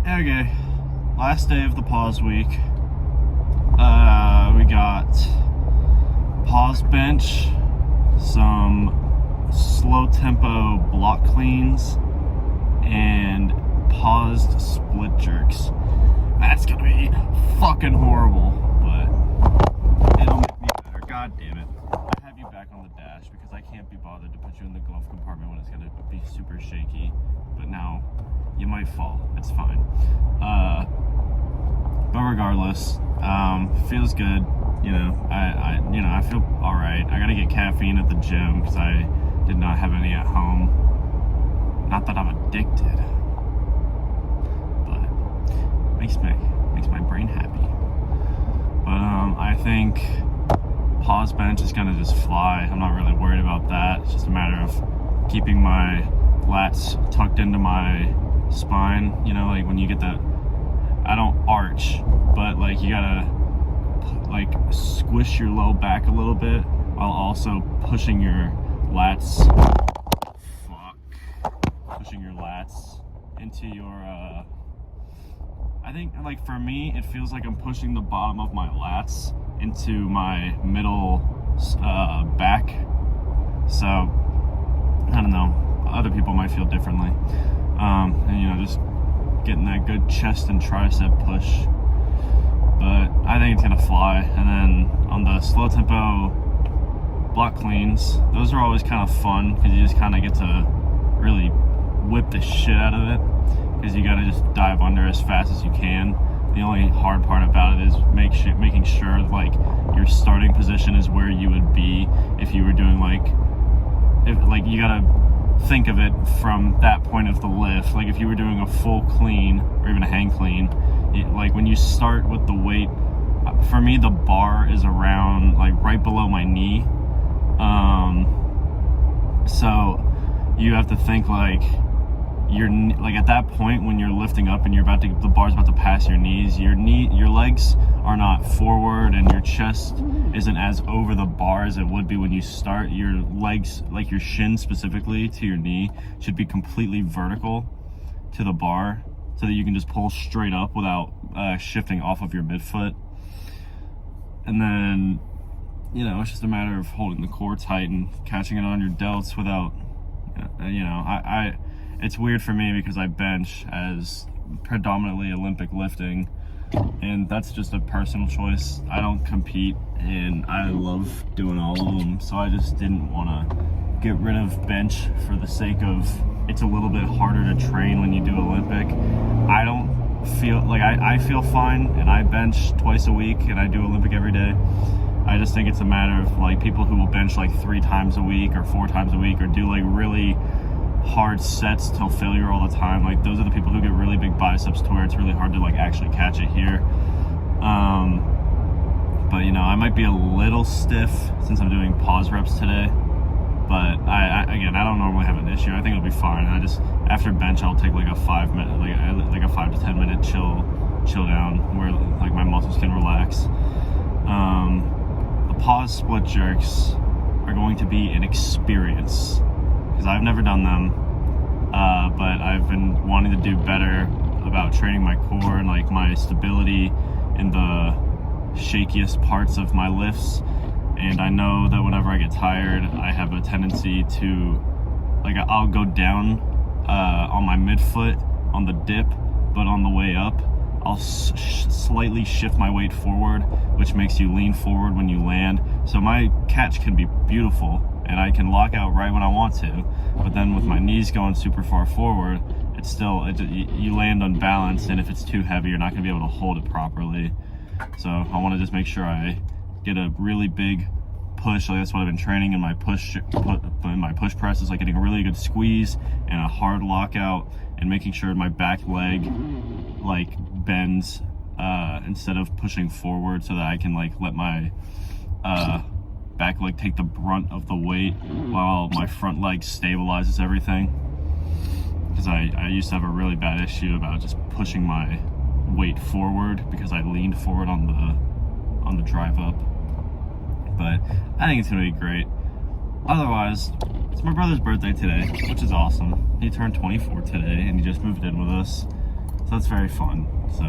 Okay, last day of the pause week. We got pause bench, some slow tempo block cleans, and paused split jerks. That's gonna be fucking horrible, but it'll make me better. God damn it. I have you back on the dash because I can't be bothered to put you in the glove compartment when it's gonna be super shaky. But now you might fall. It's fine. But regardless, feels good. I feel all right. I gotta get caffeine at the gym because I did not have any at home. Not that I'm addicted, but makes my brain happy. But I think pause bench is gonna just fly. I'm not really worried about that. It's just a matter of keeping my lats tucked into my spine. Like when you get that, I don't arch, but like you gotta like squish your low back a little bit while also pushing your lats into your I think, like, for me it feels like I'm pushing the bottom of my lats into my middle back. So I don't know, other people might feel differently. And just getting that good chest and tricep push. But I think it's gonna fly. And then on the slow tempo block cleans, those are always kind of fun because you just kind of get to really whip the shit out of it, because you gotta just dive under as fast as you can. The only hard part about it is making sure like your starting position is where you would be if you were doing if you gotta think of it from that point of the lift. Like if you were doing a full clean or even a hang clean, like when you start with the weight, for me the bar is around like right below my knee. So you have to think like you're like at that point when you're lifting up and the bar's about to pass your knees, your legs are not forward and your chest isn't as over the bar as it would be when you start. Your legs, like your shin specifically to your knee, should be completely vertical to the bar so that you can just pull straight up without shifting off of your midfoot. And then it's just a matter of holding the core tight and catching it on your delts without it's weird for me because I bench as predominantly Olympic lifting, and that's just a personal choice. I don't compete and I love doing all of them, so I just didn't want to get rid of bench for the sake of it's a little bit harder to train when you do Olympic. I don't feel like I feel fine and I bench twice a week and I do Olympic every day. I just think it's a matter of like people who will bench like 3 times a week or 4 times a week or do like really hard sets till failure all the time. Like those are the people who get really big biceps to where it's really hard to like actually catch it here. But I might be a little stiff since I'm doing pause reps today, but I don't normally have an issue. I think it'll be fine. I just, after bench, I'll take like a 5 minute, like a 5 to 10 minute chill down where like my muscles can relax. The pause split jerks are going to be an experience because I've never done them, but I've been wanting to do better about training my core and like my stability in the shakiest parts of my lifts. And I know that whenever I get tired, I have a tendency to, like, I'll go down on my midfoot on the dip, but on the way up, I'll slightly shift my weight forward, which makes you lean forward when you land. So my catch can be beautiful, and I can lock out right when I want to. But then with my knees going super far forward, it's still, you land unbalanced, and if it's too heavy, you're not gonna be able to hold it properly. So I wanna just make sure I get a really big push. Like that's what I've been training in my push press, is like getting a really good squeeze and a hard lockout, and making sure my back leg like bends instead of pushing forward, so that I can like let my back leg take the brunt of the weight while my front leg stabilizes everything. Because I used to have a really bad issue about just pushing my weight forward because I leaned forward on the drive up. But I think it's gonna be great. Otherwise, it's my brother's birthday today, which is awesome. He turned 24 today and he just moved in with us. So that's very fun. So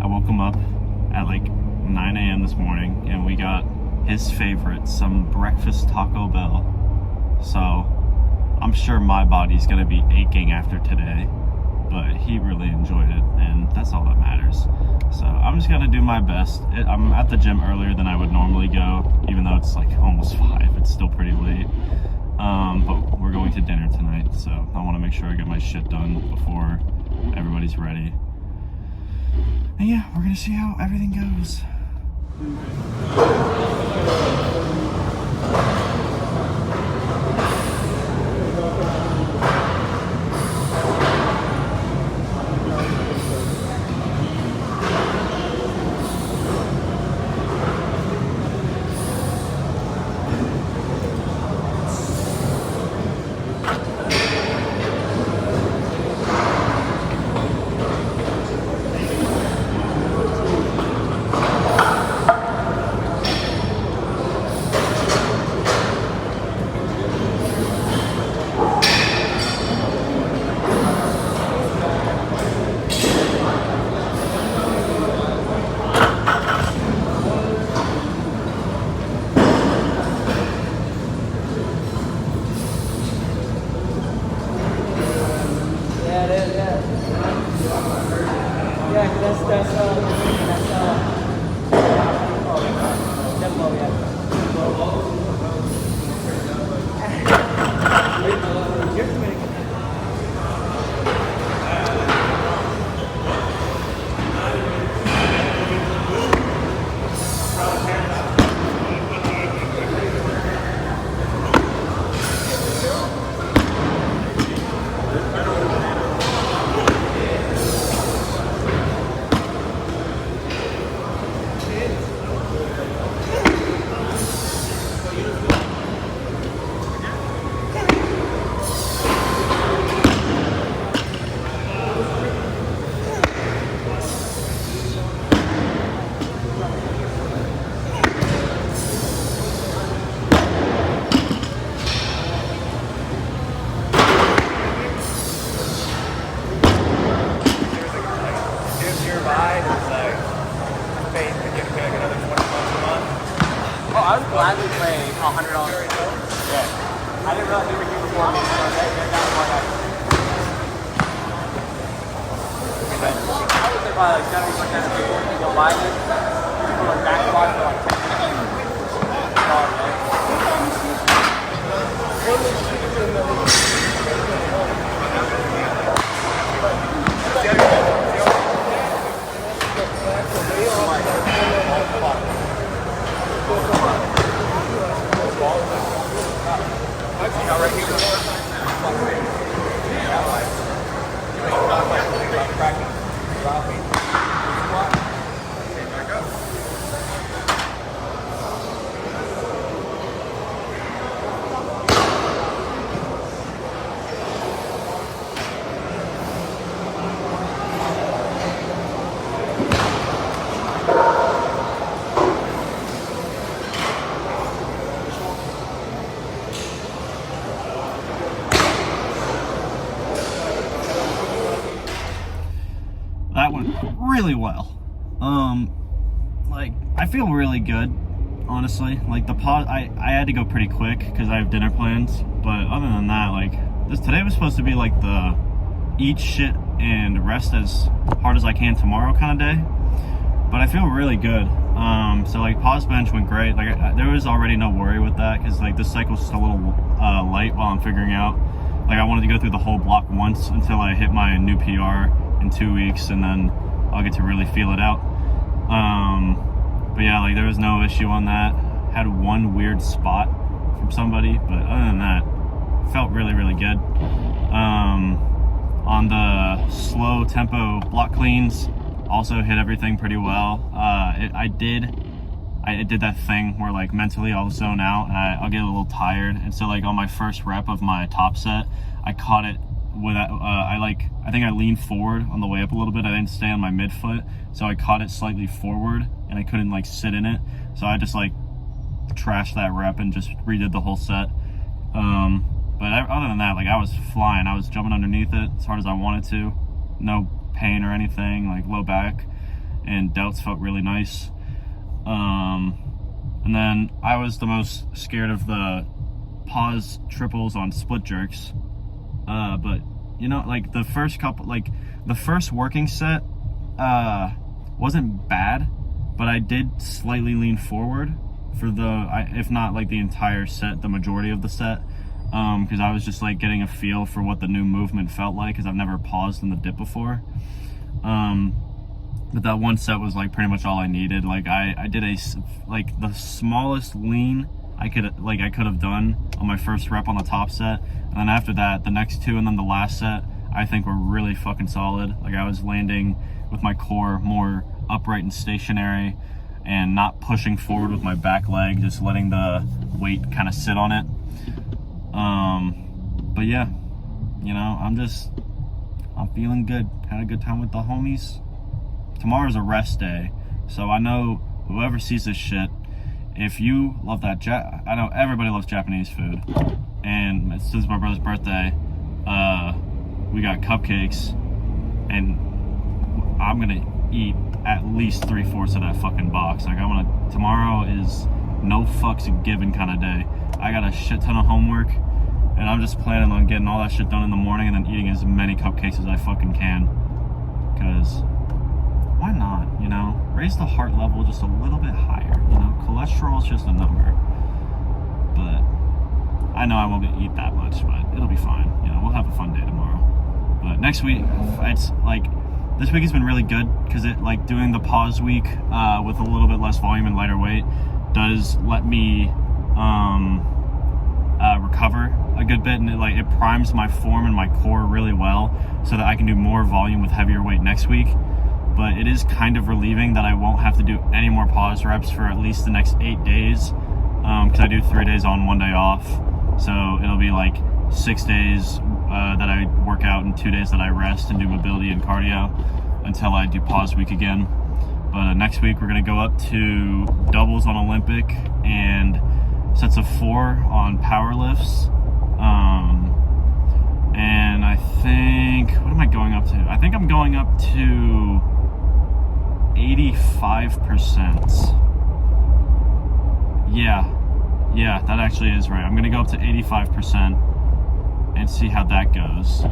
I woke him up at like 9 a.m. this morning, and we got his favorite, some breakfast Taco Bell. So I'm sure my body's gonna be aching after today, but he really enjoyed it, and that's all that matters. So I'm just gonna do my best. I'm at the gym earlier than I would normally go, even though it's like almost 5. It's still pretty late. But we're going to dinner tonight, so I want to make sure I get my shit done before everybody's ready. And yeah, we're gonna see how everything goes. I would gladly pay $100. Yeah. I didn't realize you were here before me, so that's why I would say probably like 70% of people who go buy this, people like back squat for like 10 That went really well. Like, I feel really good, honestly. Like, the pause, I had to go pretty quick because I have dinner plans, but other than that, like, today was supposed to be like the eat shit and rest as hard as I can tomorrow kind of day, but I feel really good. So like, pause bench went great. Like, there was already no worry with that because like this cycle's just a little light while I'm figuring out. Like, I wanted to go through the whole block once until I hit my new PR in 2 weeks, and then I'll get to really feel it out. But yeah, like, there was no issue on that. Had one weird spot from somebody, but other than that, felt really, really good. On the slow tempo block cleans, also hit everything pretty well. I did that thing where like mentally I'll zone out and I'll get a little tired, and so like on my first rep of my top set, I caught it with I think I leaned forward on the way up a little bit. I didn't stay on my midfoot, so I caught it slightly forward and I couldn't like sit in it, so I just like trashed that rep and just redid the whole set. But other than that, like, I was flying. I was jumping underneath it as hard as I wanted to. No pain or anything, like low back and delts felt really nice. And then I was the most scared of the pause triples on split jerks. But you know, like the first couple, like the first working set wasn't bad, but I did slightly lean forward for if not like the entire set, the majority of the set, because I was just like getting a feel for what the new movement felt like, because I've never paused in the dip before. But that one set was like pretty much all I needed. Like I did like the smallest lean I could have done on my first rep on the top set, and then after that, the next two and then the last set, I think were really fucking solid. Like I was landing with my core more upright and stationary, and not pushing forward with my back leg, just letting the weight kind of sit on it. But yeah, you know, I'm feeling good. Had a good time with the homies. Tomorrow's a rest day, so I know whoever sees this shit, if you love that, I know everybody loves Japanese food, and since my brother's birthday, we got cupcakes, and I'm gonna eat at least 3/4 of that fucking box. Like tomorrow is no fucks given kind of day. I got a shit ton of homework, and I'm just planning on getting all that shit done in the morning and then eating as many cupcakes as I fucking can, because why not, you know? Raise the heart level just a little bit higher, you know? Cholesterol's just a number. But I know I won't eat that much, but it'll be fine. You know, we'll have a fun day tomorrow. But next week, it's like, this week has been really good, because it, like, doing the pause week with a little bit less volume and lighter weight does let me recover a good bit, and it primes my form and my core really well, so that I can do more volume with heavier weight next week. But it is kind of relieving that I won't have to do any more pause reps for at least the next 8 days, because I do 3 days on, 1 day off. So it'll be like 6 days that I work out and 2 days that I rest and do mobility and cardio until I do pause week again. But next week we're gonna go up to doubles on Olympic and sets of 4 on power lifts. And I think, what am I going up to? I think I'm going up to 85%. Yeah, that actually is right. I'm gonna go up to 85% and see how that goes.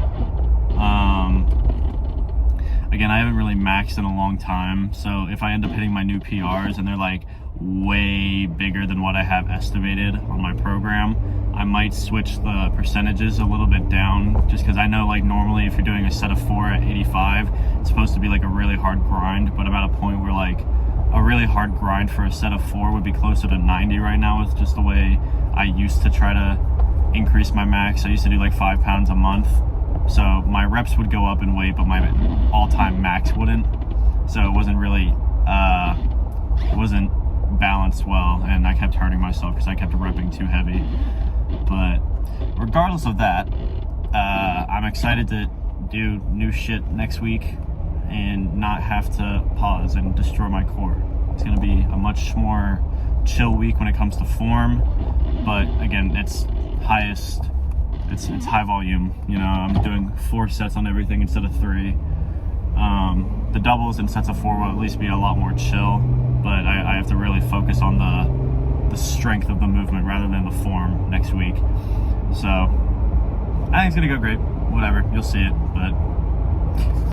Again, I haven't really maxed in a long time, so if I end up hitting my new PRs and they're like way bigger than what I have estimated on my program, I might switch the percentages a little bit down, just because I know, like, normally if you're doing a set of 4 at 85, it's supposed to be like a really hard grind, but I'm at a point where like a really hard grind for a set of 4 would be closer to 90 right now, with just the way I used to try to increase my max. I used to do like 5 pounds a month, so my reps would go up in weight, but my all-time max wouldn't. So it wasn't really, it wasn't balanced well, and I kept hurting myself because I kept repping too heavy. But regardless of that, I'm excited to do new shit next week and not have to pause and destroy my core. It's going to be a much more chill week when it comes to form, but again, it's high volume. You know, I'm doing 4 sets on everything instead of 3. The doubles and sets of 4 will at least be a lot more chill, but I have to really focus on the strength of the movement rather than the form next week. So I think it's gonna go great. Whatever, you'll see it, but